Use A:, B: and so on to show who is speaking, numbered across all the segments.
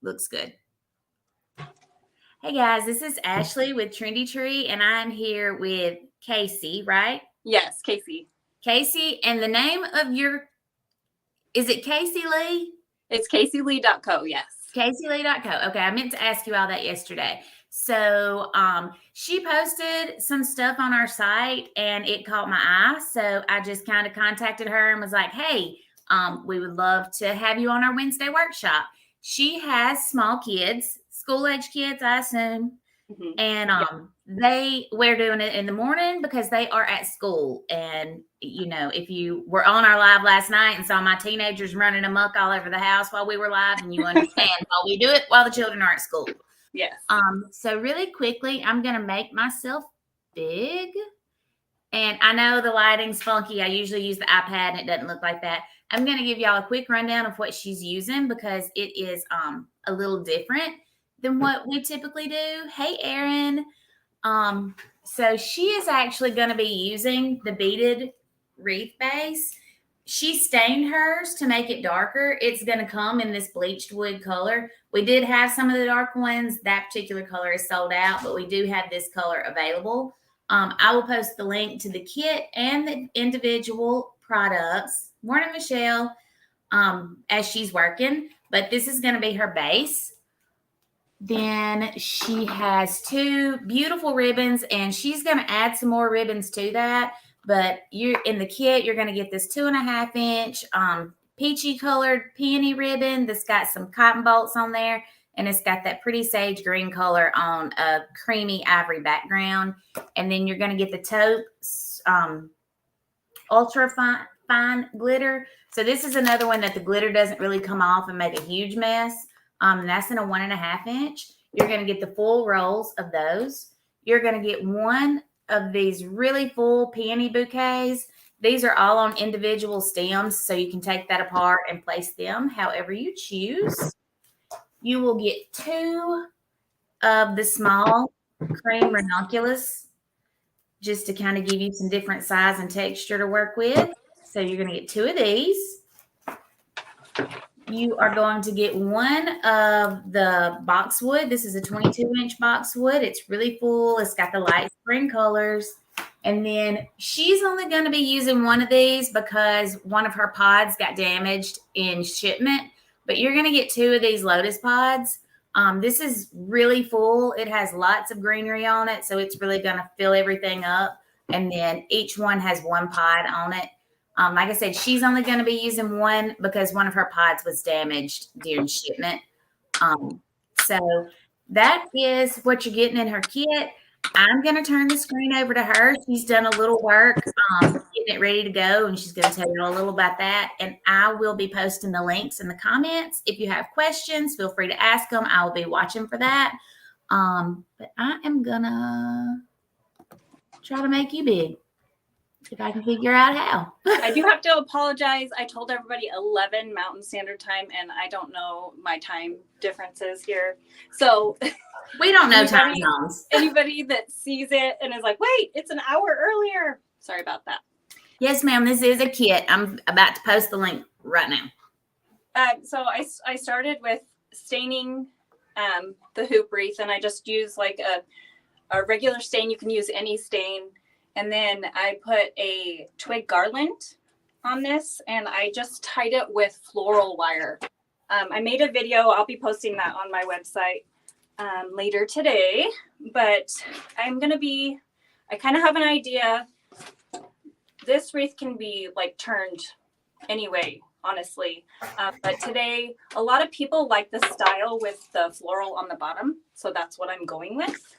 A: looks good. Hey guys, this is Ashley with Trendy Tree, and I'm here with Kasy, right?
B: Yes, Kasy.
A: Kasy, and the name of is it Kasy Lee?
B: It's KasyLee.co, yes.
A: KasyLee.co. Okay, I meant to ask you all that yesterday. So she posted some stuff on our site and it caught my eye. So I just kind of contacted her and was like, hey, we would love to have you on our Wednesday workshop. She has small kids, school-age kids, I assume. Mm-hmm. And we're doing it in the morning because they are at school. And, you know, if you were on our live last night and saw my teenagers running amok all over the house while we were live, and you understand why we do it while the children are at school.
B: Yes.
A: So really quickly, I'm going to make myself big. And I know the lighting's funky. I usually use the iPad and it doesn't look like that. I'm going to give y'all a quick rundown of what she's using because it is a little different than what we typically do. Hey, Erin. So she is actually going to be using the Beaded Wreath base. She stained hers to make it darker. It's going to come in this bleached wood color. We did have some of the dark ones. That particular color is sold out, but we do have this color available. I will post the link to the kit and the individual products. Morning, Michelle, as she's working. But this is going to be her base. Then she has two beautiful ribbons, and she's going to add some more ribbons to that. But you're in the kit, you're going to get this 2.5 inch peachy colored peony ribbon that's got some cotton bolts on there. And it's got that pretty sage green color on a creamy ivory background. And then you're going to get the taupe ultra fine glitter. So this is another one that the glitter doesn't really come off and make a huge mess. And that's in a 1.5 inch. You're going to get the full rolls of those. You're going to get one of these really full peony bouquets. These are all on individual stems, so you can take that apart and place them however you choose. You will get 2 of the small cream ranunculus just to kind of give you some different size and texture to work with. So you're going to get 2 of these. You are going to get one of the boxwood. This is a 22-inch boxwood. It's really full. It's got the light spring colors. And then she's only going to be using one of these because one of her pods got damaged in shipment. But you're going to get 2 of these lotus pods. This is really full. It has lots of greenery on it, so it's really going to fill everything up. And then each one has 1 pod on it. Like I said, she's only going to be using one because one of her pods was damaged during shipment. So that is what you're getting in her kit. I'm going to turn the screen over to her. She's done a little work getting it ready to go, and she's going to tell you a little about that. And I will be posting the links in the comments. If you have questions, feel free to ask them. I will be watching for that. But I am going to try to make you big if I can figure out how.
B: I do have to apologize. I told everybody 11 Mountain Standard Time, and I don't know my time differences here. So
A: we don't know time zones.
B: Anybody that sees it and is like, wait, it's an hour earlier. Sorry about that.
A: Yes, ma'am. This is a kit. I'm about to post the link right now.
B: So I started with staining the hoop wreath, and I just use like a regular stain. You can use any stain. And then I put a twig garland on this, and I just tied it with floral wire. I made a video. I'll be posting that on my website later today. But I kind of have an idea. This wreath can be like turned anyway, honestly. But today, a lot of people like the style with the floral on the bottom. So that's what I'm going with.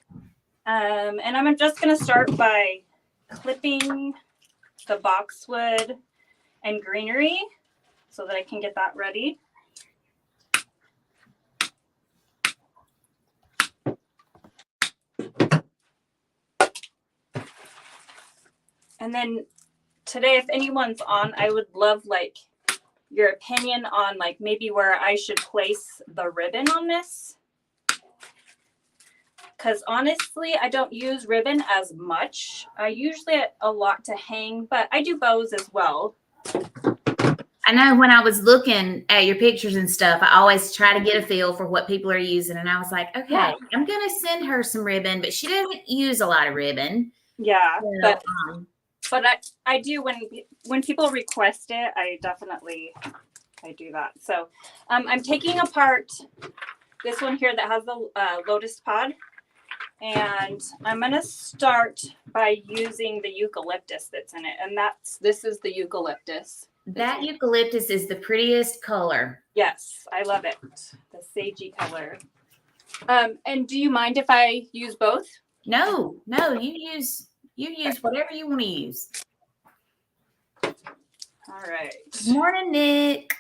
B: And I'm just going to start by clipping the boxwood and greenery so that I can get that ready. And then today, if anyone's on, I would love like your opinion on like maybe where I should place the ribbon on this. Because honestly, I don't use ribbon as much. I usually have a lot to hang, but I do bows as well.
A: I know when I was looking at your pictures and stuff, I always try to get a feel for what people are using. And I was like, okay,
B: Yeah.
A: I'm going to send her some ribbon, but she doesn't use a lot of ribbon.
B: Yeah.
A: So,
B: But I do when people request it, I do that. So I'm taking apart this one here that has the lotus pod. And I'm going to start by using the eucalyptus that's in it. And this is the eucalyptus.
A: that eucalyptus is the prettiest color.
B: Yes, I love it. The sagey color. And do you mind if I use both?
A: No, you use whatever you want to use.
B: All right.
A: Good morning, Nick.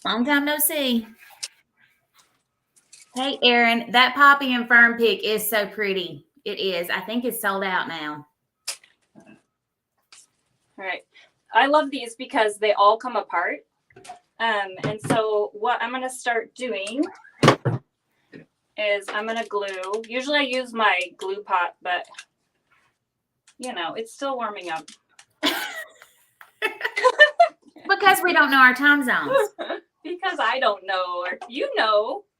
A: Long time no see. Hey, Erin, that poppy and fern pick is so pretty. It is. I think it's sold out now.
B: All right. I love these because they all come apart. And so what I'm going to start doing is I'm going to glue. Usually I use my glue pot, but it's still warming up.
A: Because we don't know our time zones.
B: Because I don't know, or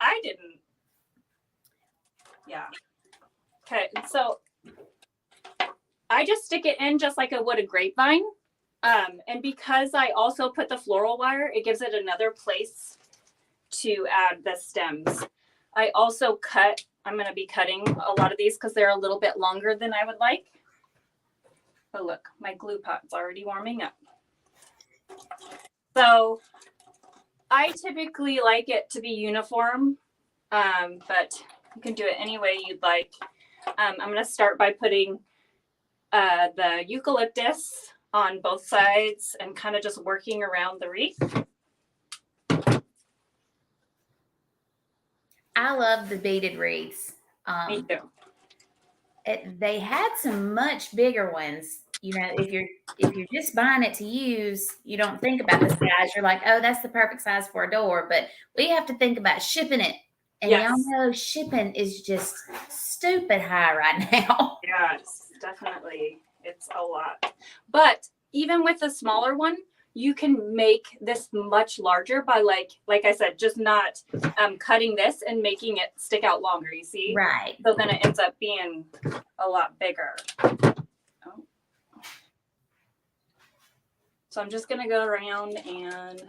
B: I didn't. Yeah. Okay, so I just stick it in just like I would a grapevine. And because I also put the floral wire, it gives it another place to add the stems. I also I'm going to be cutting a lot of these because they're a little bit longer than I would like. Oh, look, my glue pot's already warming up. So I typically like it to be uniform, but you can do it any way you'd like. I'm going to start by putting the eucalyptus on both sides and kind of just working around the wreath.
A: I love the beaded wreaths.
B: Me too.
A: They had some much bigger ones. If you're just buying it to use, you don't think about the size. You're like, oh, that's the perfect size for a door. But we have to think about shipping it. And
B: Yes.
A: y'all know shipping is just stupid high right now.
B: Yes, definitely. It's a lot. But even with the smaller one, you can make this much larger by like I said, just not cutting this and making it stick out longer, you see?
A: Right.
B: So then it ends up being a lot bigger. Oh. So I'm just going to go around and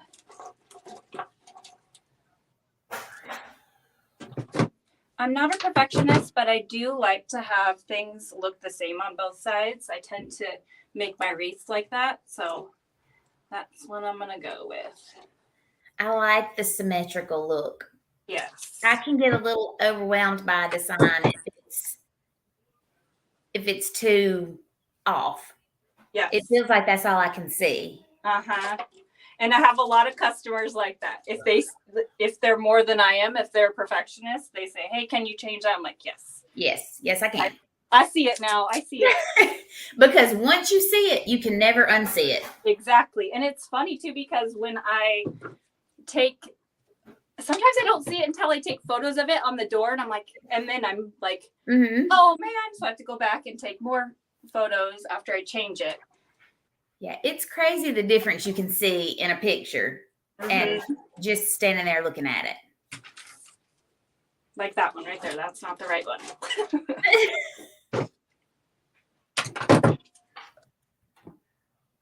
B: I'm not a perfectionist, but I do like to have things look the same on both sides. I tend to make my wreaths like that. So that's what I'm going to go with.
A: I like the symmetrical look.
B: Yes.
A: I can get a little overwhelmed by a design if it's too off.
B: Yes.
A: It feels like that's all I can see.
B: Uh-huh. And I have a lot of customers like that. If they're more than I am, if they're perfectionists, they say, hey, can you change that? I'm like, yes.
A: Yes, I can.
B: I see it now. I see it.
A: Because once you see it, you can never unsee it.
B: Exactly. And it's funny too, because when sometimes I don't see it until I take photos of it on the door and then I'm like, oh man, so I have to go back and take more photos after I change it.
A: Yeah, it's crazy the difference you can see in a picture and just standing there looking at it.
B: Like that one right there. That's not the right one.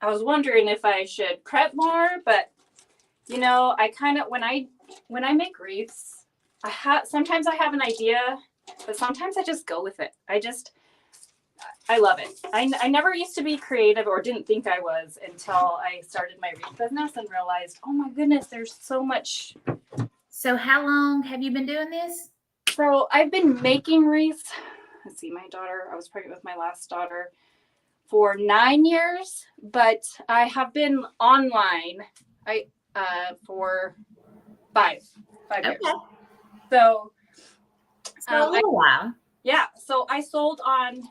B: I was wondering if I should prep more, but I kind of when I make wreaths, sometimes I have an idea, but sometimes I just go with it. I love it. I never used to be creative or didn't think I was until I started my wreath business and realized, oh my goodness, there's so much.
A: So how long have you been doing this?
B: So I've been making wreaths. Let's see, I was pregnant with my last daughter for 9 years, but I have been online for five years. So
A: a little while.
B: Yeah. So I sold on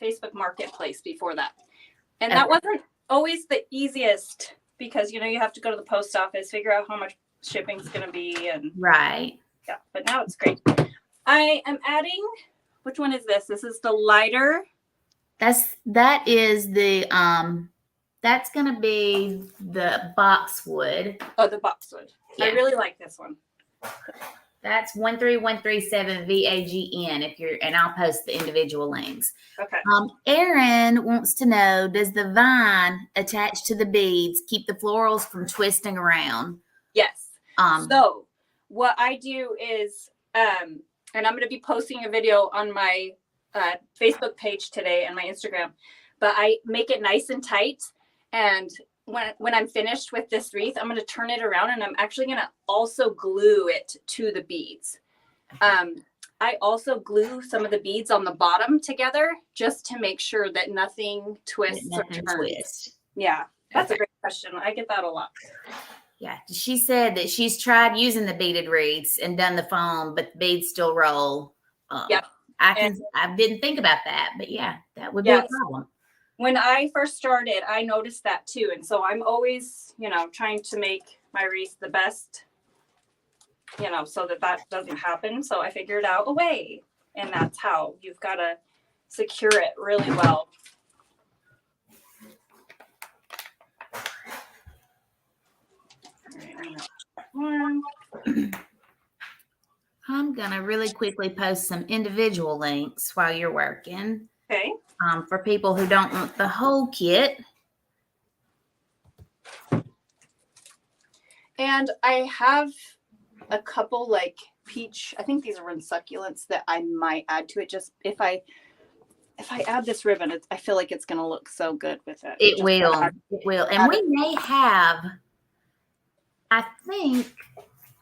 B: Facebook Marketplace before that. And that wasn't always the easiest because, you have to go to the post office, figure out how much shipping's going to be. And
A: right.
B: Yeah, but now it's great. I am adding, which one is this? This is the lighter.
A: That is the That's going to be the boxwood.
B: Oh, the boxwood.
A: Yeah.
B: I really like this one.
A: That's 13137 VAGN and I'll post the individual links.
B: Okay.
A: Erin wants to know, does the vine attached to the beads keep the florals from twisting around?
B: Yes. So what I do is, and I'm going to be posting a video on my Facebook page today and my Instagram, but I make it nice and tight. And when I'm finished with this wreath, I'm going to turn it around and I'm actually going to also glue it to the beads. I also glue some of the beads on the bottom together just to make sure that nothing twists or turns. Yeah, that's a great question. I get that a lot.
A: Yeah, she said that she's tried using the beaded wreaths and done the foam, but the beads still roll.
B: Yeah,
A: I didn't think about that, but yeah, that would be a problem.
B: When I first started, I noticed that too. And so I'm always, trying to make my wreath the best, so that doesn't happen. So I figured out a way. And that's how you've got to secure it really well.
A: I'm going to really quickly post some individual links while you're working.
B: Okay.
A: For people who don't want the whole kit. And
B: I have a couple like peach, I think these are in succulents that I might add to it. Just if I add this ribbon, I feel like it's going to look so good with it.
A: It will. And we may have, I think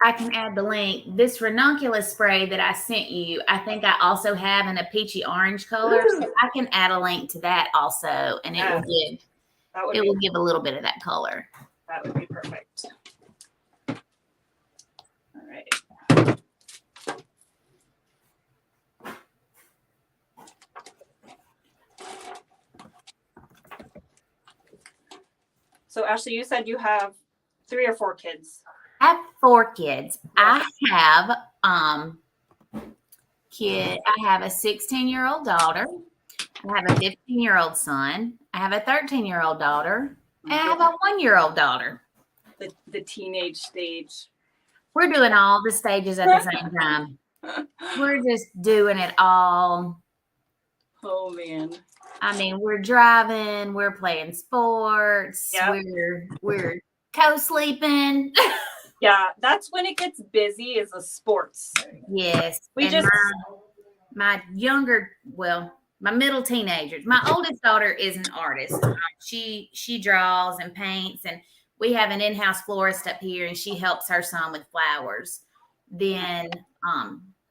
A: I can add the link. This ranunculus spray that I sent you, I think I also have in a peachy orange color.
B: Ooh.
A: So I can add a link to that also, and it will give a little bit of that color.
B: That would be perfect. All right. So Ashley, you said you have 3 or 4 kids.
A: I have 4 kids. I have I have a 16-year-old daughter. I have a 15-year-old son. I have a 13-year-old daughter. And I have a 1-year-old daughter.
B: The teenage stage.
A: We're doing all the stages at the same time. We're just doing it all.
B: Oh man.
A: I mean, we're driving, we're playing sports, we're co-sleeping.
B: Yeah, that's when it gets busy, is the sports.
A: Yes. My middle teenagers. My oldest daughter is an artist. She draws and paints, and we have an in-house florist up here, and she helps her son with flowers. Then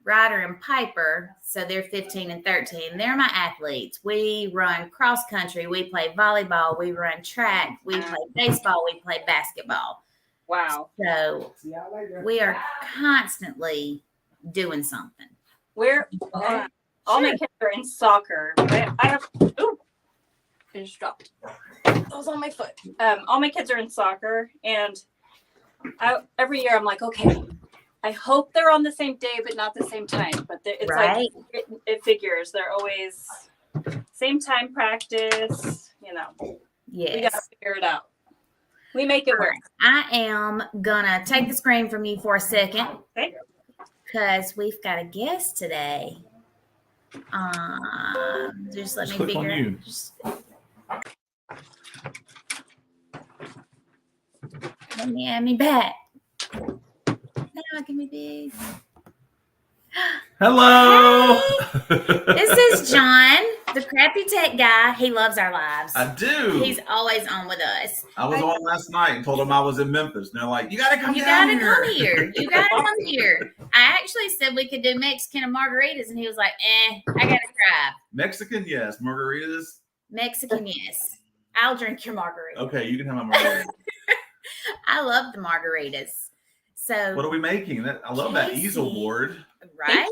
A: Ryder and Piper, so they're 15 and 13. They're my athletes. We run cross country. We play volleyball. We run track. We play baseball. We play basketball.
B: Wow.
A: So we are constantly doing something.
B: All my kids are in soccer. I just dropped. It was on my foot. All my kids are in soccer, and every year I'm like, okay, I hope they're on the same day, but not the same time. But it's
A: right.
B: Like it figures. They're always same time practice.
A: Yes.
B: We got to figure it out. We make it work.
A: I am gonna take the screen from you for a second,
B: okay?
A: Because we've got a guest today. Just let me figure it. Let me add me back. Now give me big.
C: Hello.
A: Hey. This is John, the crappy tech guy. He loves our lives.
C: I do.
A: He's always on with us.
C: I was on last night and told them I was in Memphis. And they're like, you got to come
A: You
C: down
A: got to
C: here.
A: come here. You got to come here. I actually said we could do Mexican and margaritas, and he was like, I got to drive.
C: Mexican, yes. Margaritas?
A: Mexican, yes. I'll drink your margarita.
C: Okay, you can have my margarita.
A: I love the margaritas. So
C: what are we making? I love that easel board.
A: Right?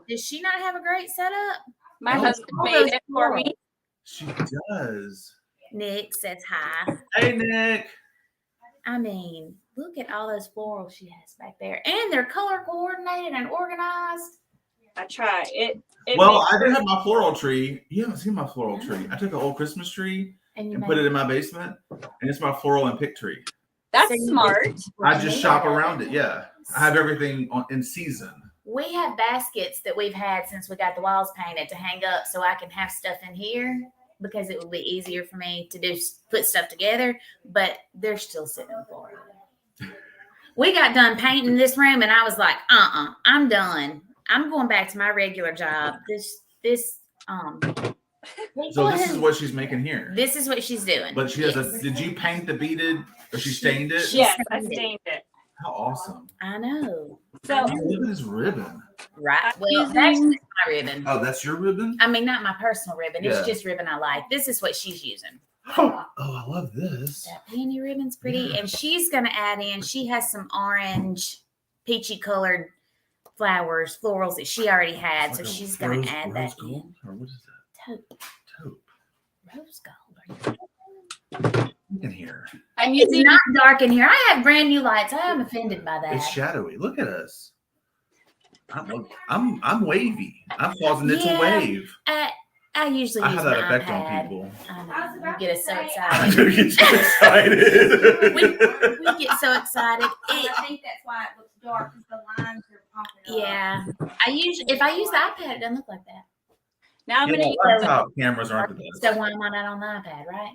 A: Does she not have a great setup?
B: My husband made it for me.
C: She does.
A: Nick says hi.
C: Hey, Nick.
A: I mean, look at all those florals she has back there. And they're color coordinated and organized.
B: I try.
C: Well, I do have my floral tree. You haven't seen my floral tree. I took an old Christmas tree
A: And,
C: and put it in my basement, and it's my floral and pick tree.
B: That's
A: So you-
B: smart.
C: I just shop around it. Yeah, I have everything in season.
A: We have baskets that we've had since we got the walls painted to hang up so I can have stuff in here because it would be easier for me to put stuff together, but they're still sitting on the floor. We got done painting this room and I was like, I'm done. I'm going back to my regular job.
C: So this is what she's making here.
A: This is what she's doing.
C: But she has
A: Yes.
C: did you paint the beaded, or she stained it?
B: Yes, I stained it.
C: How awesome.
A: I know.
B: So
C: Oh, look at this ribbon.
A: Right. Well,
B: using-
A: actually, it's my ribbon.
C: Oh, that's your ribbon?
A: I mean, not my personal ribbon.
C: Yeah.
A: It's just ribbon I like. This is what she's using.
C: Oh, I love this.
A: That penny ribbon's pretty.
C: Yeah.
A: And she's going to add in, she has some orange, peachy colored florals that she already had. So
C: Like a
A: she's going to add that
C: rose gold?
A: in.
C: Or what is that?
A: Taupe.
C: Taupe.
A: Rose gold.
C: Look in here.
B: I'm
A: It's
B: using
A: not dark in here. I have brand new lights. I am offended by that.
C: It's shadowy. Look at us. I'm wavy. I'm causing it to
A: Yeah.
C: wave.
A: I usually
C: I
A: use
C: have that
A: my
C: effect
A: iPad.
C: on people.
A: I know.
D: I was
A: You
D: about
A: get
D: to
A: us so
D: say,
C: I
A: excited.
C: do get so excited.
A: we get so excited.
D: I think that's why it looks dark because the lines are popping up.
A: Yeah. If I use the iPad, it doesn't look like that.
B: now I'm
C: Yeah,
B: gonna use
C: laptop cameras aren't the best.
A: So why am I not on the iPad, right?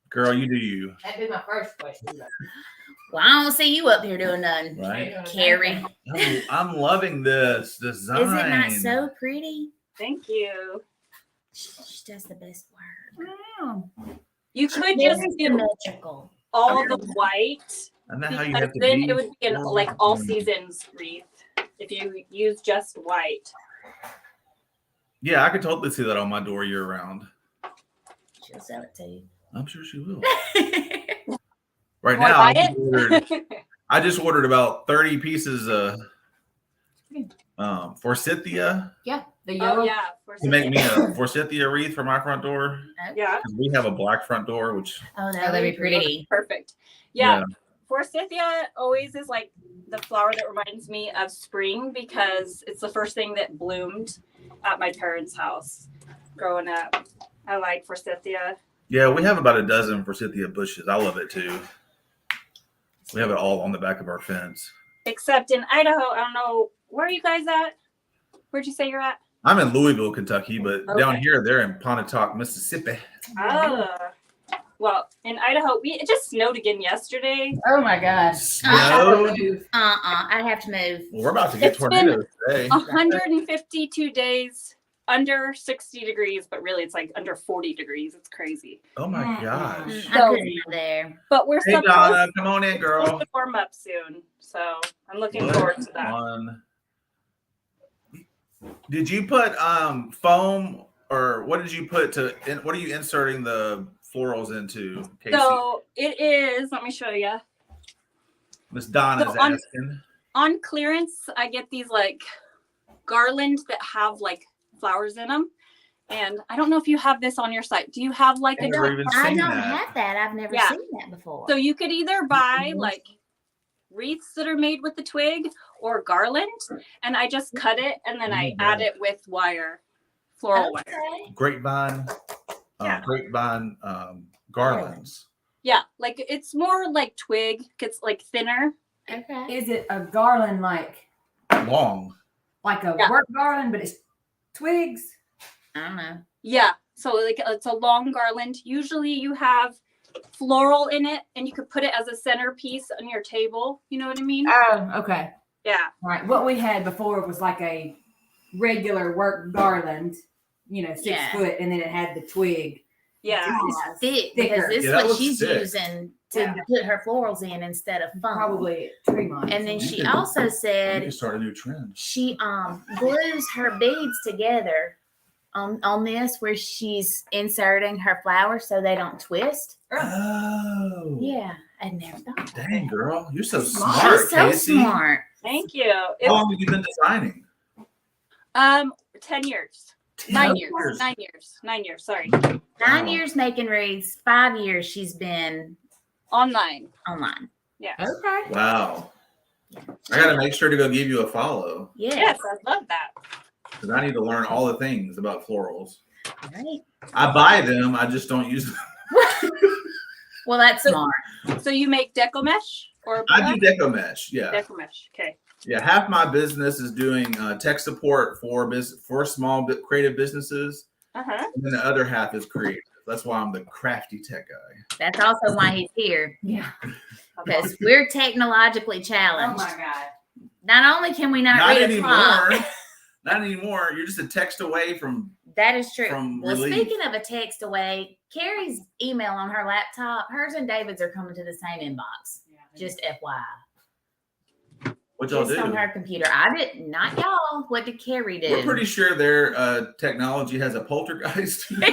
C: Girl, you do you.
D: That'd be my first question.
A: Well, I don't see you up here doing nothing,
C: Right?
A: Carrie.
C: I'm loving this design.
A: Is it not so pretty?
B: Thank you.
A: She does the best work.
B: You could
A: Very
B: just do
A: symmetrical.
B: all the white
C: And then how you
B: because
C: have to
B: then
C: be
B: it would be an like all seasons wreath if you use just white.
C: Yeah, I could totally see that on my door year round.
A: She'll sell it to you.
C: I'm sure she will. Right
B: Wanna
C: now,
B: buy
C: I just ordered about 30 pieces of forsythia
D: Yeah, the
B: Oh yeah, for
C: to make me a forsythia wreath for my front door.
B: yeah,
C: 'Cause we have a black front door, which
A: Oh, that'd be pretty.
B: perfect. Yeah, forsythia always is like the flower that reminds me of spring because it's the first thing that bloomed at my parents' house growing up. I like forsythia.
C: yeah, we have about a dozen forsythia bushes. I love it too. We have it all on the back of our fence.
B: Except in Idaho, I don't know where are you guys at? Where'd you say you're at?
C: I'm in Louisville, Kentucky, but
B: Okay.
C: down here they're in Pontotoc, Mississippi.
B: Ah, well, in Idaho, it just snowed again yesterday.
D: Oh my gosh.
C: Snow.
A: I have to move.
C: Well, we're about to get
B: It's been
C: tornadoes today.
B: 152 days under 60 degrees, but really it's like under 40 degrees. It's crazy.
C: Oh my gosh.
A: I
B: So-
A: couldn't live there.
B: But we're
C: Hey
B: supposed
C: Donna, come on in, girl.
B: to warm up soon. So I'm looking
C: What
B: forward to that.
C: on- Did you put foam, or what did you put what are you inserting the florals into, Kasy?
B: So it is, let me show you.
C: Miss Donna's
B: so on-
C: asking.
B: On clearance, I get these like garland that have like flowers in them. And I don't know if you have this on your site. Do you have like
C: I've
B: a
C: never even
A: I
C: seen
A: don't
C: that.
A: have that. I've never
B: Yeah.
A: seen that before.
B: So you could either buy like wreaths that are made with the twig or garland, and I just cut it and then I add it with wire, floral wire.
A: Okay.
C: Grapevine,
B: Yeah.
C: grapevine garlands.
B: Yeah, like it's more like twig, it's like thinner.
A: Okay.
E: Is it a garland like
C: Long.
E: a
B: Yeah.
E: work garland, but it's twigs?
A: I don't know.
B: Yeah, so like it's a long garland. Usually you have floral in it, and you could put it as a centerpiece on your table. You know what I mean?
E: Oh, okay.
B: Yeah.
E: Right. What we had before was like a regular work garland, 6
A: Yeah.
E: foot, and then it had the twig.
B: Yeah.
A: It's thick
E: Thicker.
A: because this
C: Yeah,
A: is
C: that
A: what
C: looks
A: she's
C: thick.
A: using to
B: Yeah.
A: put her florals in instead of foam.
E: Probably tree moss.
A: And then
C: You
A: she
C: can-
A: also
C: We
A: said
C: can start a new trend.
A: she glues her beads together on this where she's inserting her flowers so they don't twist.
C: Oh.
A: Yeah, I never thought. of
C: Dang,
A: that.
C: girl. You're so
A: She's
C: smart,
A: so
C: Kasy.
A: smart.
B: Thank you.
C: How
B: It,
C: long have you been designing?
B: 10 years.
C: 10
B: 9 years. 9 years. 9 years. Sorry.
A: 9 years making wreaths. 5 years she's been
B: Online.
A: online.
B: Yeah.
E: Okay.
C: Wow. I got to make sure to go give you a follow
A: Yes.
B: Yes, I love that.
C: because I need to learn all the things about florals.
A: Right.
C: I buy them, I just don't use them.
A: Well, that's smart.
B: So you make deco mesh or
C: I do deco mesh. Yeah.
B: deco mesh. Okay.
C: Yeah. Half my business is doing tech support for small creative businesses.
B: Uh-huh.
C: And then the other half is creative. That's why I'm the crafty tech guy.
A: That's also why he's here,
E: Yeah.
A: because we're technologically
E: Oh
A: challenged.
E: my God.
A: Not only can we not read a clock.
C: Not anymore. You're just a text away from.
A: That is true.
C: From
A: Well,
C: relief.
A: speaking of a text away, Carrie's email on her laptop, hers and David's are coming to the same inbox. Just FYI.
C: What y'all
A: Just on
C: do?
A: her computer. I did not y'all. What did Carrie do?
C: We're pretty sure their technology has a poltergeist.
A: Something.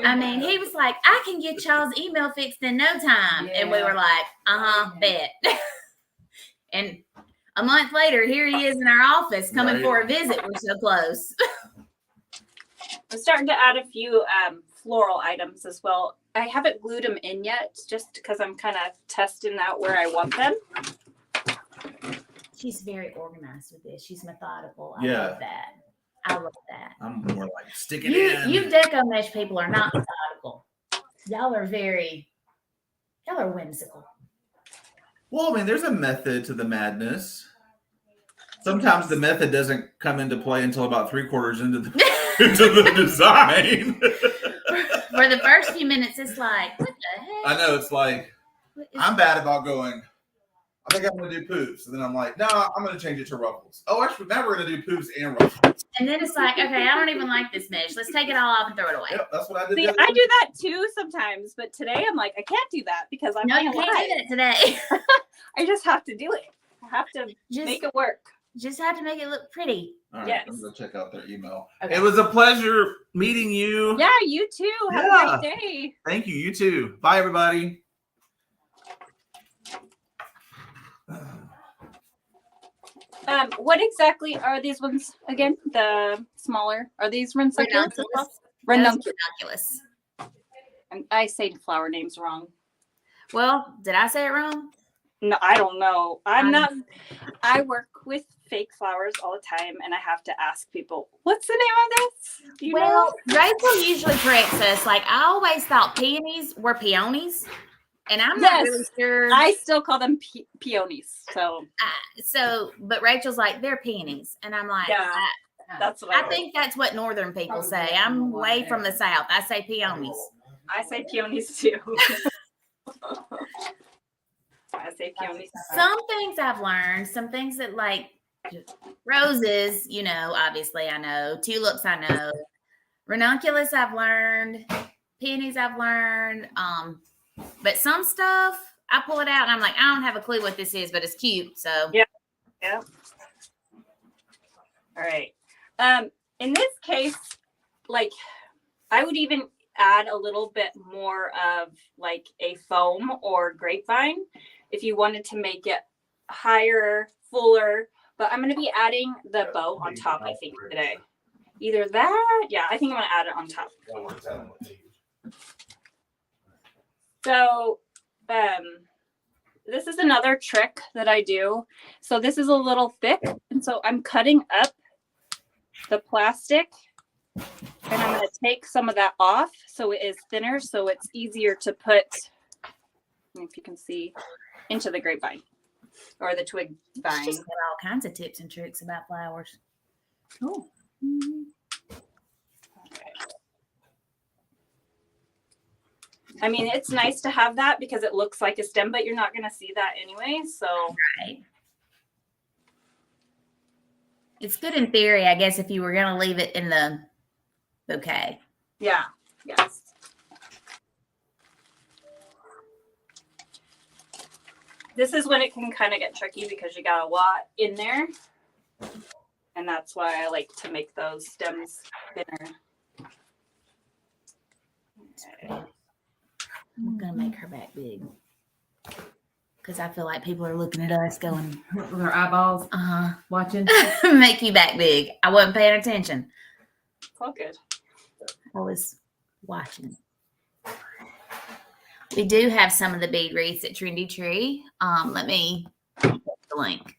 A: I mean, he was like, I can get y'all's email fixed in no time. And we were like, bet. And a month later, here he is in our office coming
C: Right.
A: for a visit. We're so close.
B: I'm starting to add a few floral items as well. I haven't glued them in yet, just because I'm kind of testing out where I want them.
A: She's very organized with this. She's methodical. I
C: Yeah.
A: love that. I love that.
C: I'm more like stick it in.
A: You deco mesh people are not methodical. Y'all are whimsical.
C: Well, I mean, there's a method to the madness. Sometimes the method doesn't come into play until about 3/4 into the design.
A: For the first few minutes, it's like, what the heck?
C: I know, it's like,
A: What is-
C: I'm bad about going, I think I'm going to do poofs. And then I'm like, no, I'm going to change it to ruffles. Oh, actually, now we're going to do poofs and ruffles.
A: And then it's like, okay, I don't even like this mesh. Let's take it all off and throw it away.
C: Yep, that's what I did.
B: See,
C: the other
B: I
C: day.
B: do that too sometimes, but today I'm like, I can't do that because I'm
A: No, you
B: gonna
A: can't
B: lie.
A: do that today.
B: I just have to do it. I have to
A: Just,
B: make it work.
A: just have to make it look pretty.
C: All right,
B: Yes.
C: I'm going to check out their email.
A: Okay.
C: It was a pleasure meeting you.
B: Yeah, you too. Have
C: Yeah.
B: a great day.
C: Thank you. You too. Bye, everybody.
B: What exactly are these ones again? The smaller? Are these ranunculus? Ranunculus.
A: Ranunculus.
B: And I say the flower names wrong.
A: Well, did I say it wrong?
B: No, I don't know. I'm
A: I'm-
B: not. I work with fake flowers all the time, and I have to ask people, "What's the name of this?" Do you
A: Well,
B: know?
A: Rachel usually corrects us. Like, I always thought peonies were peonies. And I'm not really
B: Yes.
A: sure.
B: I still call them peonies. So
A: But Rachel's like, they're peonies. And I'm like,
B: Yeah, that's what
A: I think that's what northern people say. I'm way from the South. I say peonies.
B: I say peonies too. I say peonies.
A: Some things I've learned, some things that like roses, you know, obviously I know. Tulips, I know. Ranunculus, I've learned. Peonies, I've learned. But some stuff, I pull it out and I'm like, I don't have a clue what this is, but it's cute. So
B: Yeah. Yeah. All right. In this case, like I would even add a little bit more of like a foam or grapevine if you wanted to make it higher, fuller. But I'm going to be adding the bow on top, I think, today. Either that, yeah, I think I'm going to add it on top. So, this is another trick that I do. So this is a little thick, and so I'm cutting up the plastic, and I'm going to take some of that off so it is thinner, so it's easier to put, if you can see, into the grapevine or the twig vine.
A: she's got all kinds of tips and tricks about flowers. Oh.
B: I mean, it's nice to have that because it looks like a stem, but you're not going to see that anyway. So
A: Right. It's good in theory, I guess, if you were going to leave it in the bouquet.
B: yeah, yes. This is when it can kind of get tricky because you got a lot in there. And that's why I like to make those stems thinner. Okay.
A: I'm going to make her back big. Because I feel like people are looking at us going,
E: With her eyeballs watching.
A: make you back big. I wasn't paying attention.
B: It's all good.
A: I was watching. We do have some of the bead wreaths at Trendy Tree. Let me get the link.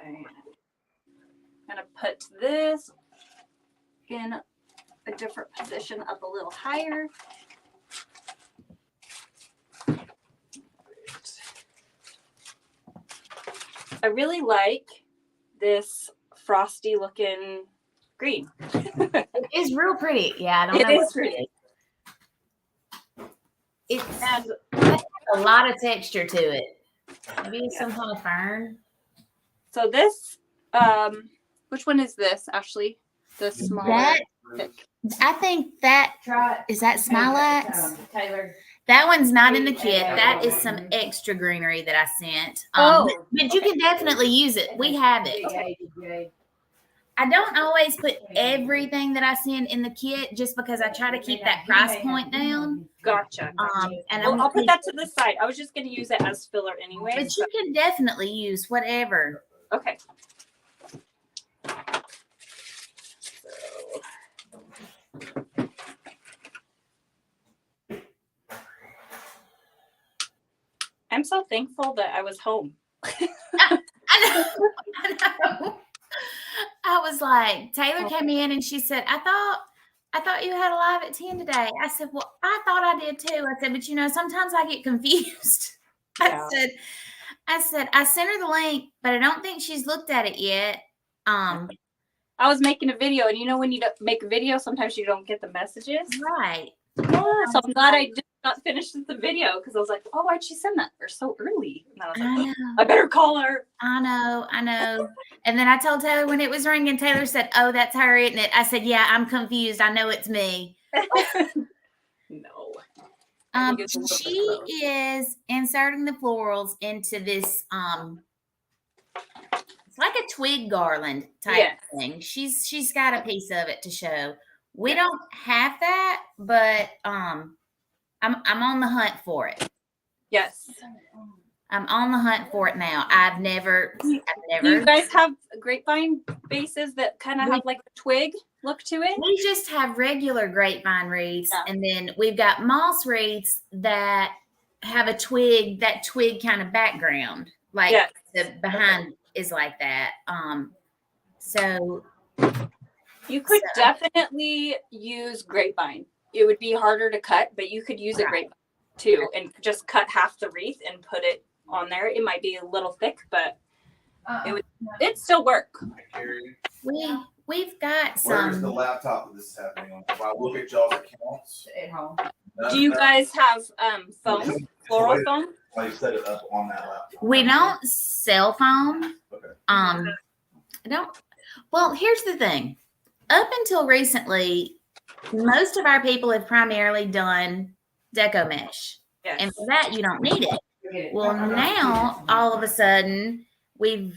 B: Okay. I'm going to put this in a different position up a little higher. I really like this frosty looking green.
A: It is real pretty. Yeah, I don't
B: It
A: know.
B: is pretty.
A: It
B: And
A: has a lot of texture to it. Maybe it's some kind of fern.
B: so this, which one is this, Ashley? The smaller.
A: That
B: thick.
A: I think that
E: Try
A: is that Smilax.
E: Taylor.
A: That one's not in the kit. That is some extra greenery that I sent.
B: Oh,
A: but you can definitely use it. We have it.
E: Okay.
A: I don't always put everything that I send in the kit just because I try to keep that price point down.
B: Gotcha.
A: And
B: I'll put that to the side. I was just going to use it as filler anyway.
A: but you can definitely use whatever.
B: Okay. I'm so thankful that I was home.
A: I know. I was like, Taylor came in and she said, I thought you had a live at 10 today. I said, well, I thought I did too. I said, but sometimes I get confused.
B: Yeah.
A: I said, I sent her the link, but I don't think she's looked at it yet.
B: I was making a video, and when you make a video, sometimes you don't get the messages.
A: Right.
B: So I'm glad I did not finish the video because I was like, oh, why'd she send that so early? And I was
A: I
B: like,
A: know.
B: I better call her.
A: I know. And then I told Taylor when it was ringing, Taylor said, oh, that's her, isn't it? I said, yeah, I'm confused. I know it's me.
B: No.
A: She is inserting the florals into this, it's like a twig garland type thing. She's got a piece of it to show. We don't have that, but I'm on the hunt for it.
B: Yes.
A: I'm on the hunt for it now. I've never.
B: Do you guys have grapevine bases that kind of have like a twig look to it?
A: We just have regular grapevine wreaths, and then we've got moss wreaths that have that twig kind of background, like the behind is like that. So
B: you could definitely use grapevine. It would be harder to cut, but you could use a grapevine too, and just cut half the wreath and put it on there. It might be a little thick, but it'd still work.
A: We've got
C: Where's
A: some.
C: the laptop that this is happening on? If I look at y'all's accounts.
E: At home.
B: Do you guys have foam, floral foam?
C: I set it up on that laptop.
A: We don't sell foam.
C: Okay.
A: I don't. Well, here's the thing. Up until recently, most of our people have primarily done deco mesh, and for that you don't need it. Well, now all of a sudden we're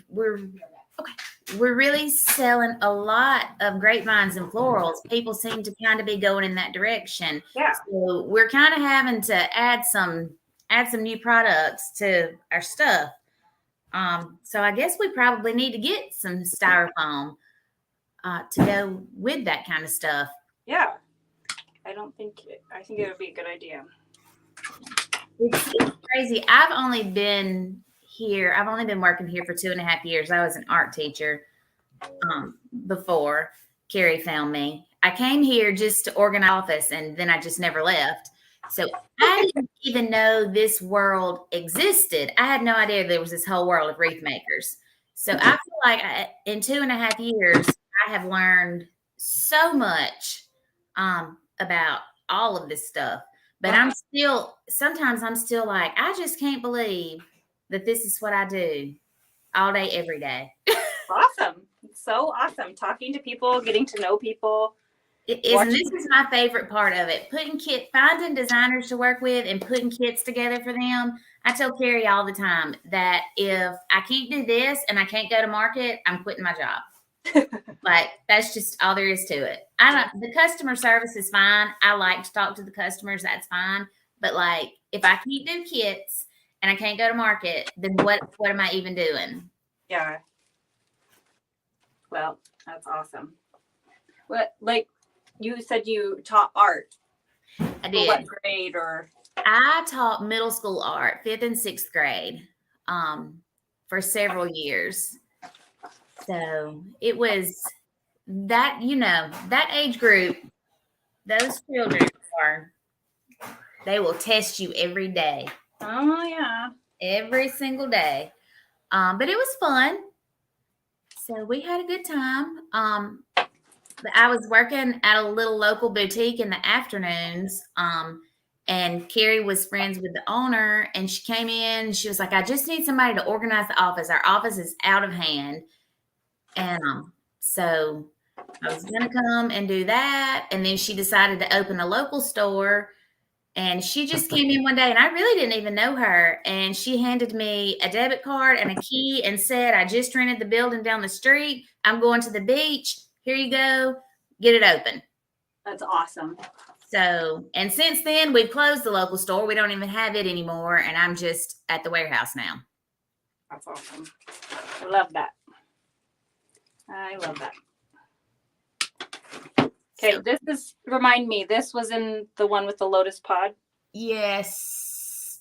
A: really selling a lot of grapevines and florals. People seem to kind of be going in that direction.
B: Yeah.
A: So we're kind of having to add some new products to our stuff. So I guess we probably need to get some styrofoam to go with that kind of stuff.
B: Yeah. I think it would be a good idea.
A: It's crazy. I've only been working here for 2.5 years. I was an art teacher before Carrie found me. I came here just to organize office, and then I just never left. So I didn't even know this world existed. I had no idea there was this whole world of wreath makers. So I feel like in 2.5 years, I have learned so much about all of this stuff. But sometimes I'm still like, I just can't believe that this is what I do all day, every day.
B: Awesome. It's so awesome. Talking to people, getting to know people.
A: It is, and this is my favorite part of it. Finding designers to work with and putting kits together for them. I tell Carrie all the time that if I can't do this and I can't go to market, I'm quitting my job. Like, that's just all there is to it. The customer service is fine. I like to talk to the customers. That's fine. But like, if I can't do kits and I can't go to market, then what am I even doing?
B: Yeah. Well, that's awesome. What, like you said you taught art.
A: I did.
B: What grade or?
A: I taught middle school art, 5th and 6th grade, for several years. So it was that, that age group, those children they will test you every day,
B: Oh yeah.
A: every single day. But it was fun. So we had a good time. I was working at a little local boutique in the afternoons. And Carrie was friends with the owner, and she came in and she was like, I just need somebody to organize the office. Our office is out of hand. And so I was going to come and do that. And then she decided to open a local store. And she just came in one day, and I really didn't even know her. And she handed me a debit card and a key and said, I just rented the building down the street. I'm going to the beach. Here you go. Get it open.
B: That's awesome.
A: So, and since then, we've closed the local store. We don't even have it anymore. And I'm just at the warehouse now.
B: That's awesome. I love that. I love that. Okay,
A: So,
B: remind me, this was in the one with the lotus pod?
A: yes.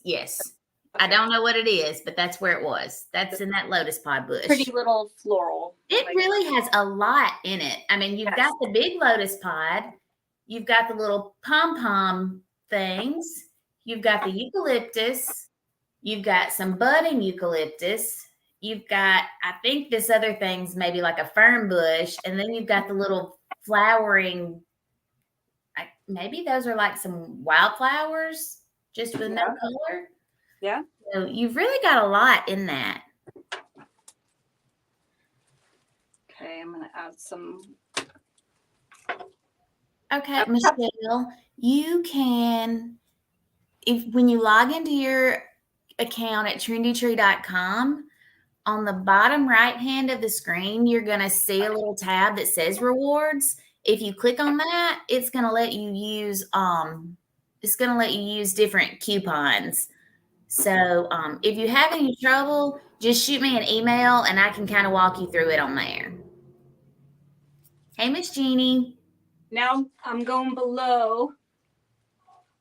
A: I don't know what it is, but that's where it was. That's in that lotus pod bush.
B: Pretty little floral.
A: It really has a lot in it. I mean, you've got the big lotus pod. You've got the little pom-pom things. You've got the eucalyptus. You've got some budding eucalyptus. You've got, I think this other thing's maybe like a fern bush. And then you've got the little flowering, maybe those are like some wildflowers just with no color.
B: Yeah.
A: So you've really got a lot in that.
B: Okay, I'm going to add some.
A: Okay, Michelle, you can, when you log into your account at trendytree.com, on the bottom right hand of the screen, you're going to see a little tab that says rewards. If you click on that, it's going to let you use different coupons. So if you have any trouble, just shoot me an email and I can kind of walk you through it on there. Hey, Miss Jeannie.
B: Now I'm going below,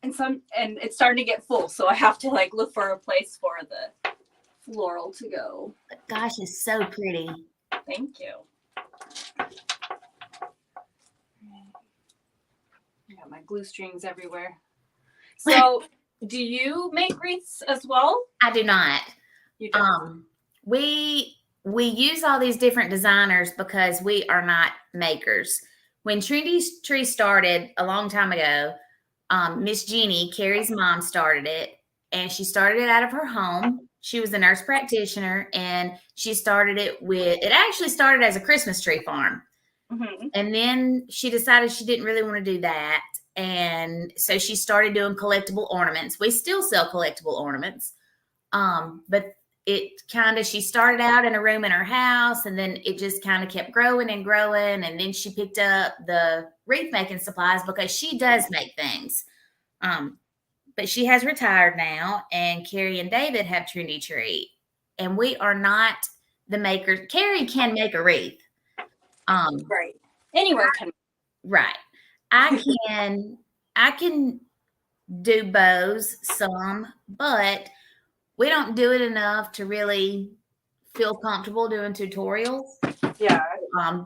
B: and it's starting to get full, so I have to like look for a place for the floral to go.
A: Gosh, it's so pretty.
B: Thank you. I got my glue strings everywhere. So, do you make wreaths as well?
A: I do not.
B: You don't.
A: We use all these different designers because we are not makers. When Trendy Tree started a long time ago, Miss Jeannie, Carrie's mom, started it, and she started it out of her home. She was a nurse practitioner, and she started it it actually started as a Christmas tree farm.
B: Mm-hmm.
A: And then she decided she didn't really want to do that. And so she started doing collectible ornaments. We still sell collectible ornaments. But she started out in a room in her house, and then it just kind of kept growing and growing. And then she picked up the wreath making supplies because she does make things. But she has retired now, and Carrie and David have Trendy Tree, and we are not the makers. Carrie can make a wreath.
B: Right. Anyone can.
A: Right. I can do bows some, but we don't do it enough to really feel comfortable doing tutorials.
B: Yeah.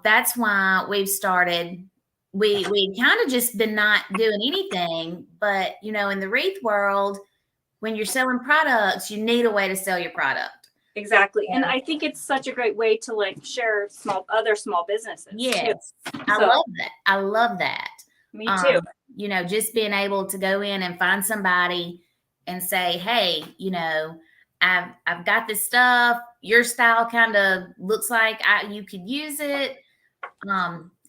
A: That's why we've started. We kind of just been not doing anything, but in the wreath world, when you're selling products, you need a way to sell your product.
B: Exactly. And I think it's such a great way to like share other small businesses.
A: Yes.
B: Too.
A: I love that.
B: Me too.
A: Just being able to go in and find somebody and say, hey, I've got this stuff. Your style kind of looks like you could use it.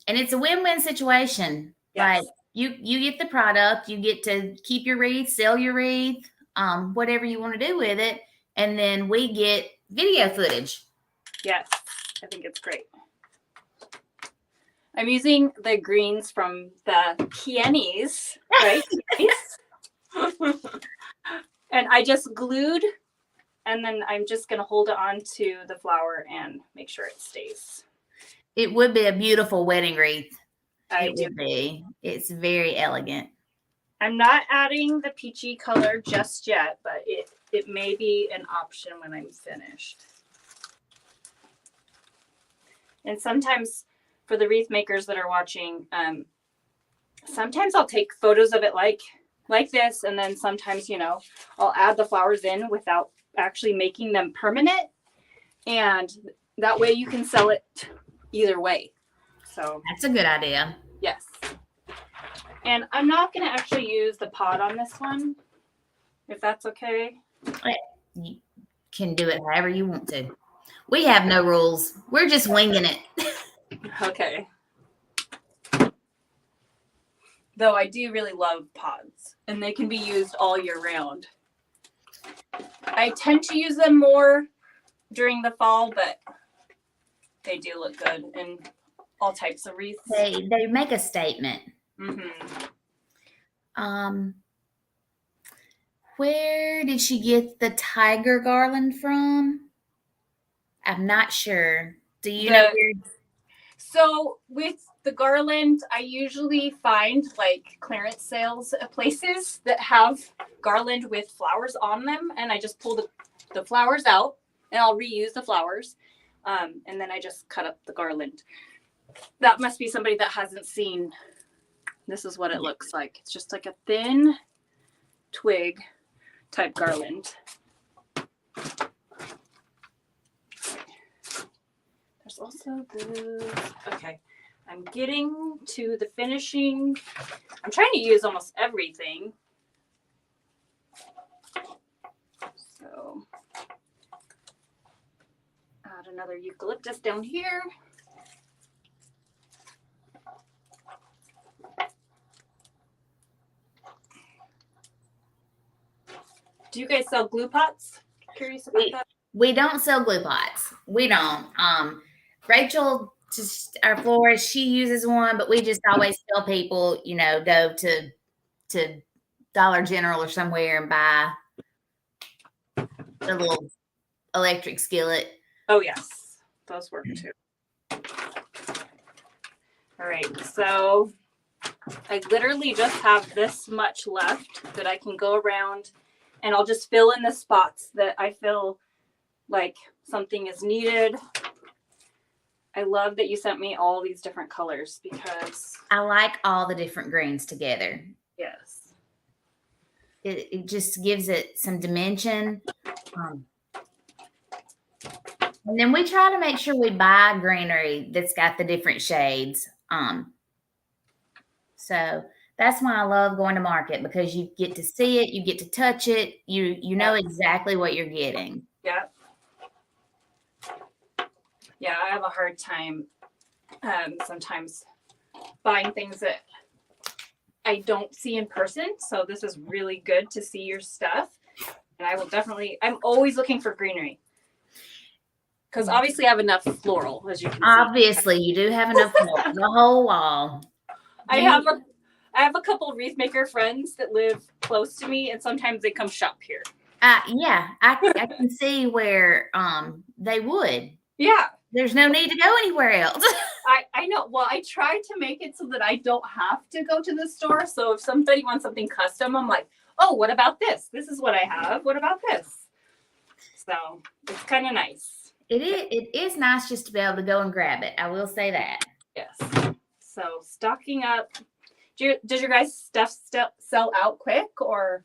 A: And it's a win-win situation.
B: Yes.
A: Like you get the product, you get to keep your wreath, sell your wreath, whatever you want to do with it. And then we get video footage.
B: Yes, I think it's great. I'm using the greens from the peonies, right? And I just glued, and then I'm just going to hold it on to the flower and make sure it stays.
A: It would be a beautiful wedding wreath.
B: It
A: would be. It's very elegant.
B: I'm not adding the peachy color just yet, but it may be an option when I'm finished. And sometimes for the wreath makers that are watching, sometimes I'll take photos of it like this, and then sometimes, you know, I'll add the flowers in without actually making them permanent, and that way you can sell it either way. So
A: That's a good idea.
B: yes. And I'm not going to actually use the pot on this one, if that's okay.
A: You can do it however you want to. We have no rules. We're just winging it.
B: Okay. Though I do really love pods, and they can be used all year round. I tend to use them more during the fall, but they do look good in all types of wreaths.
A: They make a statement.
B: Mm-hmm.
A: Where did she get the tiger garland from? I'm not sure. Do you know where?
B: So with the garland, I usually find like clearance sales at places that have garland with flowers on them, and I just pull the flowers out, and I'll reuse the flowers, and then I just cut up the garland. That must be somebody that hasn't seen. This is what it looks like. It's just like a thin twig type garland. There's also this. Okay, I'm getting to the finishing. I'm trying to use almost everything. So add another eucalyptus down here. Do you guys sell glue pots? Curious about that.
A: We don't sell glue pots. We don't. Rachel, just our florist, she uses one, but we just always tell people, you know, go to Dollar General or somewhere and buy a little electric skillet.
B: Oh yes, those work too. All right, so I literally just have this much left that I can go around, and I'll just fill in the spots that I feel like something is needed. I love that you sent me all these different colors because
A: I like all the different greens together.
B: yes.
A: It just gives it some dimension. And then we try to make sure we buy greenery that's got the different shades. So that's why I love going to market, because you get to see it, you get to touch it, you know exactly what you're getting.
B: Yeah. Yeah, I have a hard time sometimes buying things that I don't see in person. So this is really good to see your stuff. And I will definitely, I'm always looking for greenery. Because obviously I have enough floral, as you can see.
A: Obviously, you do have enough for the whole wall.
B: I have a couple of wreath maker friends that live close to me, and sometimes they come shop here.
A: Yeah, I can see where they would.
B: Yeah.
A: There's no need to go anywhere else.
B: I know. Well, I try to make it so that I don't have to go to the store. So if somebody wants something custom, I'm like, oh, what about this? This is what I have. What about this? So it's kind of nice.
A: It is nice just to be able to go and grab it. I will say that.
B: Yes. So stocking up. Does your guys' stuff sell out quick, or?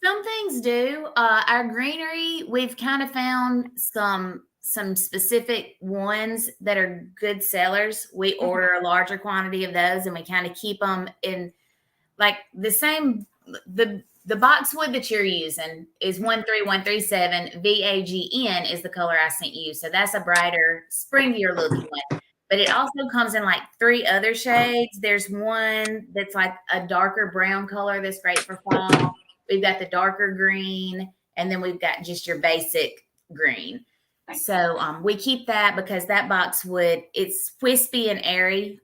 A: Some things do. Our greenery, we've kind of found some specific ones that are good sellers. We order a larger quantity of those, and we kind of keep them in like the same. The boxwood that you're using is 13137. VAGN is the color I sent you. So that's a brighter, springier looking one. But it also comes in like 3 other shades. There's one that's like a darker brown color that's great for fall. We've got the darker green, and then we've got just your basic green.
B: Nice.
A: So we keep that because that boxwood, it's wispy and airy.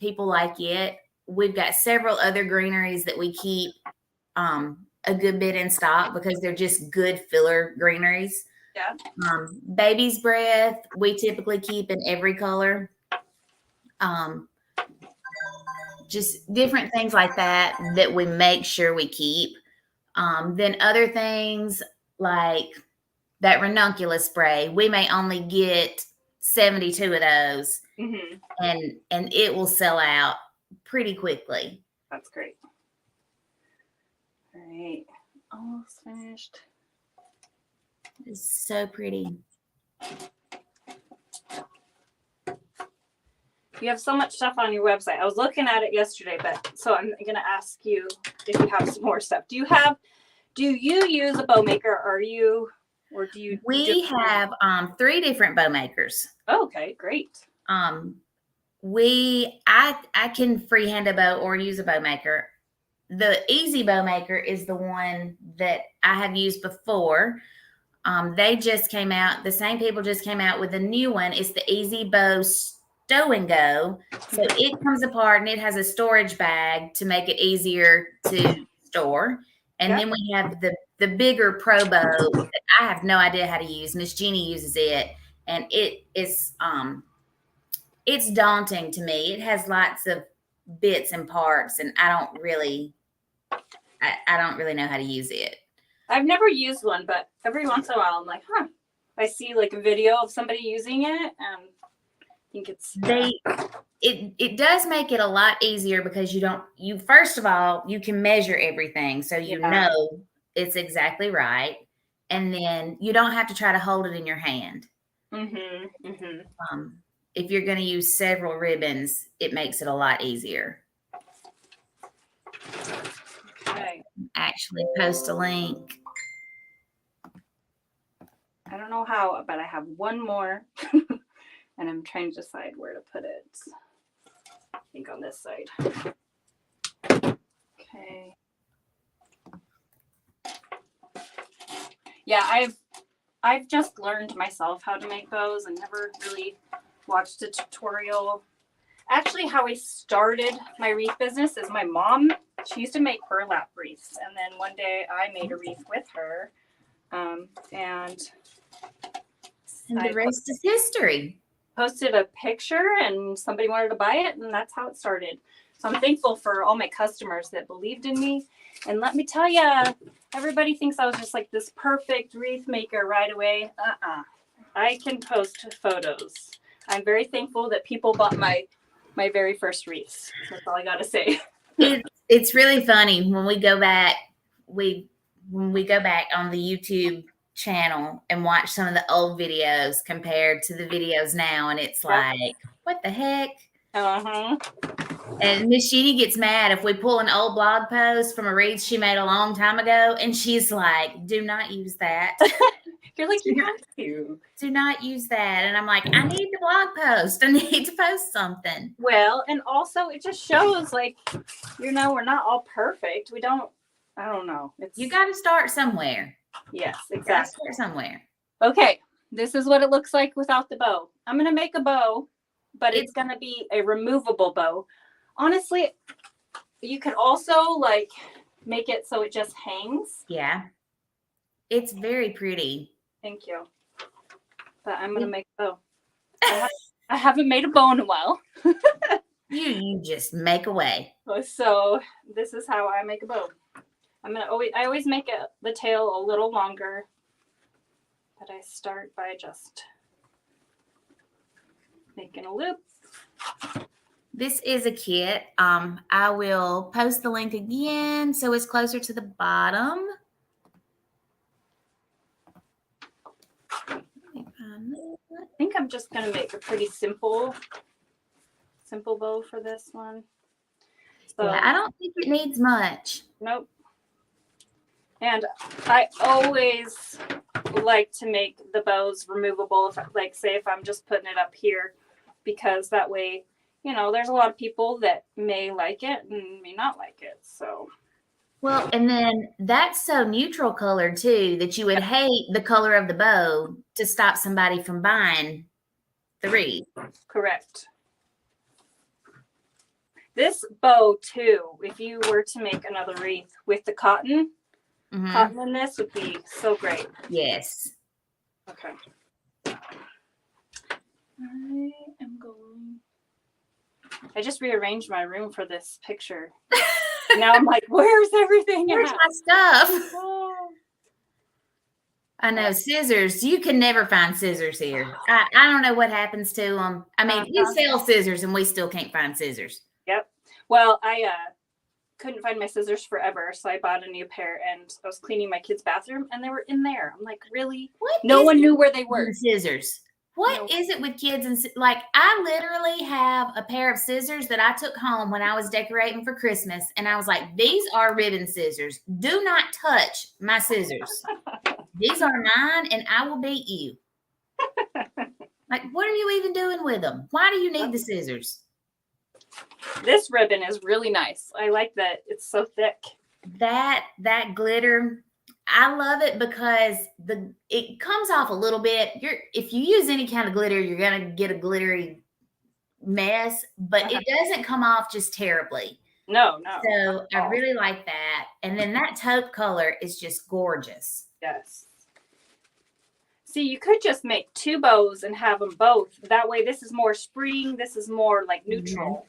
A: People like it. We've got several other greeneries that we keep a good bit in stock because they're just good filler greeneries.
B: Yeah.
A: Baby's breath, we typically keep in every color. Just different things like that we make sure we keep. Then other things like that ranunculus spray, we may only get 72 of those.
B: Mm-hmm.
A: and it will sell out pretty quickly.
B: That's great. All right. Almost finished.
A: It's so pretty.
B: You have so much stuff on your website. I was looking at it yesterday, but so I'm going to ask you if you have some more stuff. Do you use a bow maker?
A: We have 3 different bow makers.
B: Oh, okay, great.
A: I can freehand a bow or use a bow maker. The easy bow maker is the one that I have used before. They just came out. The same people just came out with a new one. It's the Easy Bow Stow and Go. So it comes apart and it has a storage bag to make it easier to store. And then we have the bigger Pro Bow that I have no idea how to use. Miss Jeannie uses it, and it is it's daunting to me. It has lots of bits and parts, and I don't really know how to use it.
B: I've never used one, but every once in a while I'm like, I see like a video of somebody using it, and I think
A: it does make it a lot easier because you first of all, you can measure everything, so you know it's exactly right, and then you don't have to try to hold it in your hand.
B: Mm-hmm. Mm-hmm.
A: If you're going to use several ribbons, it makes it a lot easier.
B: Okay.
A: Actually, post a link.
B: I don't know how, but I have one more, and I'm trying to decide where to put it. I think on this side. Okay. Yeah, I've just learned myself how to make bows and never really watched a tutorial. Actually, how I started my wreath business is my mom. She used to make burlap wreaths, and then one day I made a wreath with her, and
A: the rest is history.
B: Posted a picture, and somebody wanted to buy it, and that's how it started. So I'm thankful for all my customers that believed in me. And let me tell you, everybody thinks I was just like this perfect wreath maker right away. I can post photos. I'm very thankful that people bought my very first wreaths. That's all I got to say.
A: It's really funny when we go back. When we go back on the YouTube channel and watch some of the old videos compared to the videos now, and it's like, what the heck?
B: Uh-huh.
A: And Miss Jeannie gets mad if we pull an old blog post from a wreath she made a long time ago, and she's like, do not use that.
B: You're like, you have to.
A: Do not use that. And I'm like, I need the blog post. I need to post something.
B: Well, and also it just shows like, we're not all perfect. I don't know.
A: You got to start somewhere.
B: Yes,
A: You
B: exactly.
A: got to start somewhere.
B: Okay, this is what it looks like without the bow. I'm going to make a bow, but it's going to be a removable bow. Honestly, you could also like make it so it just hangs.
A: Yeah. It's very pretty.
B: Thank you. But I'm going to make a bow. I haven't made a bow in a while.
A: You just make away.
B: So this is how I make a bow. I always make the tail a little longer, but I start by just making a loop.
A: This is a kit. I will post the link again so it's closer to the bottom.
B: I think I'm just going to make a pretty simple bow for this one. So,
A: yeah, I don't think it needs much.
B: Nope. And I always like to make the bows removable, if I'm just putting it up here, because that way, there's a lot of people that may like it and may not like it. So.
A: Well, and then that's so neutral color too that you would hate the color of the bow to stop somebody from buying the wreath.
B: Correct. This bow too, if you were to make another wreath with the cotton in this would be so great.
A: Yes.
B: Okay. I just rearranged my room for this picture. Now I'm like, where's everything?
A: Where's my stuff? I know scissors. You can never find scissors here. I don't know what happens to them. I mean, we sell scissors and we still can't find scissors.
B: Yep. Well, I couldn't find my scissors forever, so I bought a new pair, and I was cleaning my kid's bathroom, and they were in there. I'm like, really?
A: What?
B: No
A: is
B: one
A: it
B: knew where they
A: with
B: were.
A: scissors. What is it with kids and like? I literally have a pair of scissors that I took home when I was decorating for Christmas, and I was like, "These are ribbon scissors. Do not touch my scissors. These are mine, and I will beat you." Like, what are you even doing with them? Why do you need the scissors?
B: This ribbon is really nice. I like that it's so thick.
A: That glitter, I love it because it comes off a little bit. If you use any kind of glitter, you're gonna get a glittery mess, but it doesn't come off just terribly.
B: No.
A: So I really like that. And then that taupe color is just gorgeous.
B: Yes. See, you could just make 2 bows and have them both. That way, this is more spring. This is more like neutral.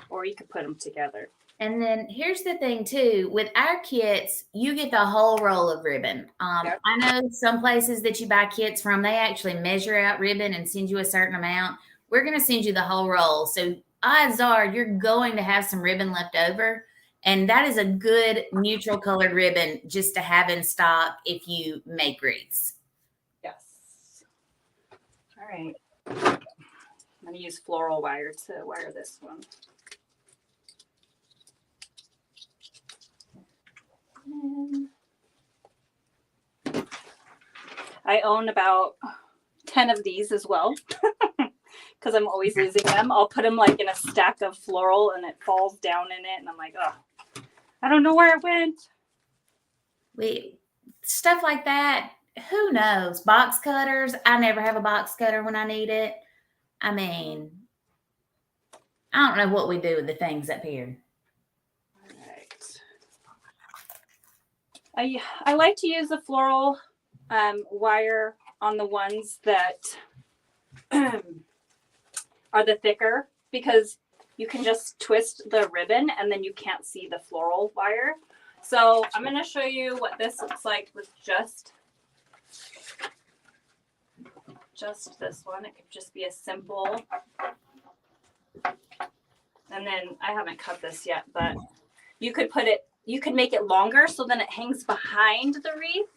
B: Or you could put them together.
A: And then here's the thing too, with our kits, you get the whole roll of ribbon.
B: Yep.
A: I know some places that you buy kits from, they actually measure out ribbon and send you a certain amount. We're going to send you the whole roll. So odds are you're going to have some ribbon left over. And that is a good neutral colored ribbon just to have in stock if you make wreaths.
B: Yes. All right. I'm going to use floral wire to wire this one. I own about 10 of these as well because I'm always losing them. I'll put them like in a stack of floral and it falls down in it and I'm like, oh, I don't know where it went.
A: Stuff like that, who knows? Box cutters, I never have a box cutter when I need it. I mean, I don't know what we do with the things up here.
B: I like to use the floral wire on the ones that are the thicker because you can just twist the ribbon and then you can't see the floral wire. So I'm going to show you what this looks like with just this one. It could just be a simple, and then I haven't cut this yet, but you could make it longer so then it hangs behind the wreath,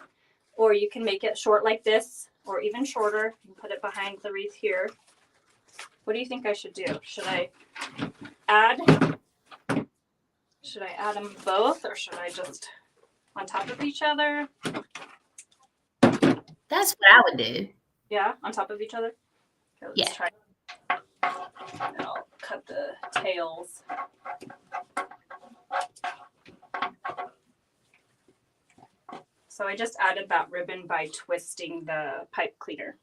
B: or you can make it short like this, or even shorter and put it behind the wreath here. What do you think I should do? Should I add them both, or should I just on top of each other?
A: That's what I would do.
B: Yeah, on top of each other? Okay, let's try. And I'll cut the tails. So I just added that ribbon by twisting the pipe cleaner.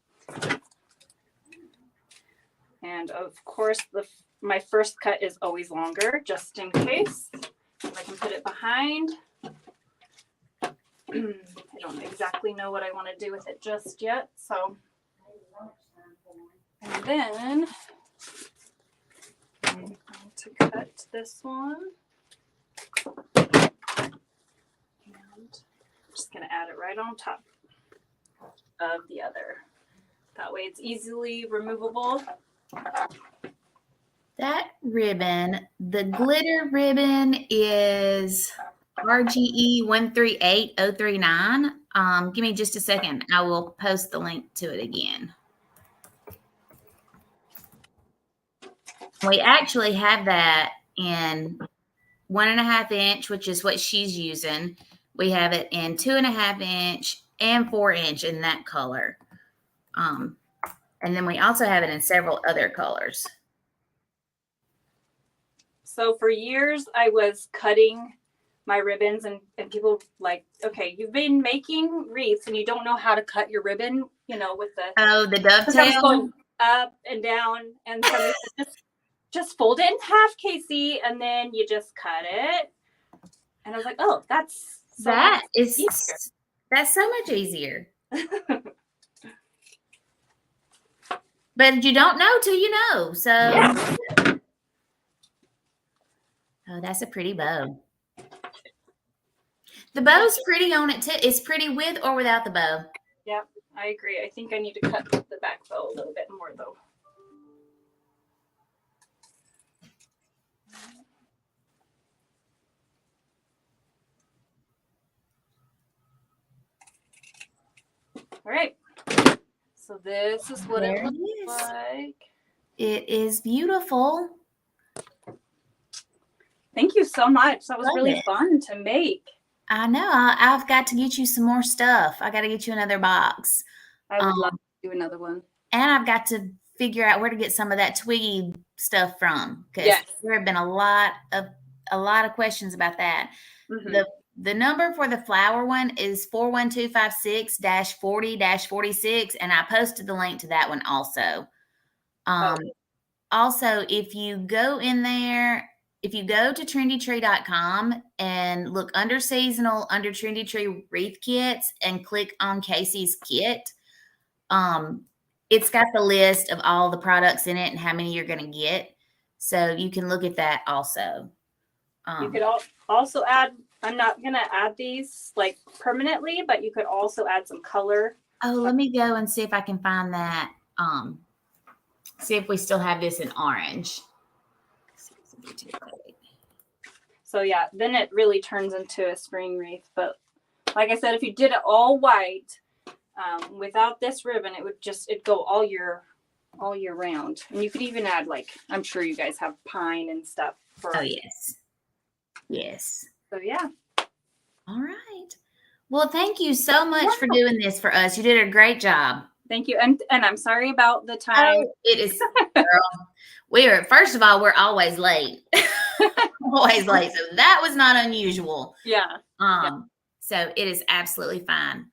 B: And of course, my first cut is always longer, just in case. I can put it behind. I don't exactly know what I want to do with it just yet. So, and then I'm going to cut this one. And I'm just going to add it right on top of the other. That way it's easily removable.
A: That ribbon, the glitter ribbon is RGE 138039. Give me just a second. I will post the link to it again. We actually have that in 1.5 inch, which is what she's using. We have it in 2.5 inch and 4 inch in that color. And then we also have it in several other colors.
B: So for years, I was cutting my ribbons and people like, okay, you've been making wreaths and you don't know how to cut your ribbon, you know, with the...
A: Oh, the dovetail?
B: Going up and down. And so just fold it in half, Kasy, and then you just cut it. And I was like, oh, that's so
A: that's so much easier. But you don't know till you know. So, yeah. Oh, that's a pretty bow. The bow's pretty on it too. It's pretty with or without the bow.
B: Yeah, I agree. I think I need to cut the back bow a little bit more though. All right. So this is what
A: There
B: it
A: it
B: looks
A: is.
B: like.
A: It is beautiful.
B: Thank you so much. That was
A: Love
B: really
A: it.
B: fun to make.
A: I know. I've got to get you some more stuff. I got to get you another box.
B: I would love to do another one.
A: And I've got to figure out where to get some of that Twiggy stuff from, because
B: Yes.
A: there have been a lot of questions about that.
B: Mhm.
A: The number for the flower one is 41256-40-46, and I posted the link to that one also. Also, if you go in there, if you go to trendytree.com and look under seasonal, under Trendy Tree wreath kits, and click on Kasy's kit, it's got the list of all the products in it and how many you're going to get. So you can look at that also.
B: You could also add, I'm not going to add these like permanently, but you could also add some color.
A: Oh, let me go and see if I can find that. See if we still have this in orange.
B: So yeah, then it really turns into a spring wreath. But like I said, if you did it all white, without this ribbon, it'd go all year round. And you could even add, like, I'm sure you guys have pine and stuff for.
A: Oh, yes. Yes.
B: So yeah.
A: All right. Well, thank you so much for doing this for us. You did a great job.
B: Thank you. And I'm sorry about the time.
A: Oh, it is, girl. First of all, we're always late. Always late. So that was not unusual.
B: Yeah.
A: So it is absolutely fine.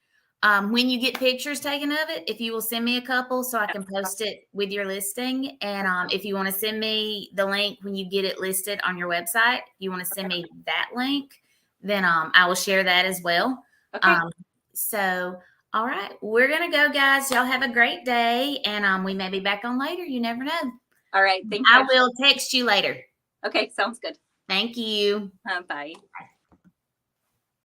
A: When you get pictures taken of it, if you will send me a couple so I can post it with your listing. And if you want to send me the link when you get it listed on your website, if you want to send me that link, then I will share that as well.
B: Okay.
A: So, all right, we're going to go, guys. Y'all have a great day. And we may be back on later. You never know.
B: All right. Thank you.
A: I will text you later.
B: Okay. Sounds good.
A: Thank you.
B: Bye.